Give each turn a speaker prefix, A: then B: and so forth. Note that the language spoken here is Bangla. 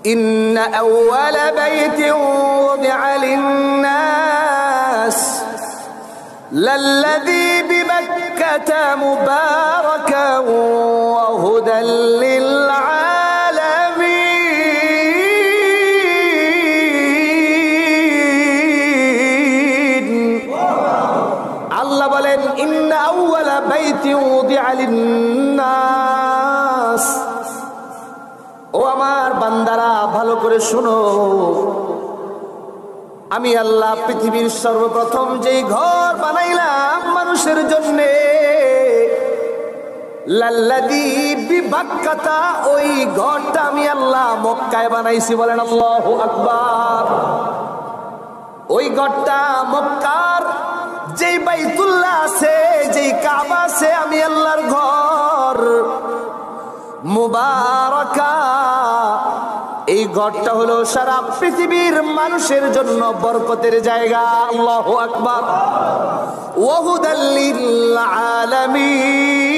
A: إن أول بيت وضع للناس للذي بمكة مباركا وهدى للعالمين الله বলেন إن أول بيت وضع للناس ও আমার বান্দারা ভালো করে শোনো আমি আল্লাহ পৃথিবীর সর্বপ্রথম যেই ঘর বানাইলাম মানুষের জন্য লাল্লাযী বিবাক্কাতা ওই ঘরটা আমি আল্লাহ মক্কায় বানাইছি বলেন আল্লাহু আকবার ওই ঘরটা মক্কার যেই বাইতুল্লাহ আছে যেই কাবা আছে আমি আল্লাহর ঘর মুবারাকা এই ঘরটা হলো সারা পৃথিবীর মানুষের জন্য বরকতের জায়গা আল্লাহু আকবার ওয়া হুদাল লিল আলামিন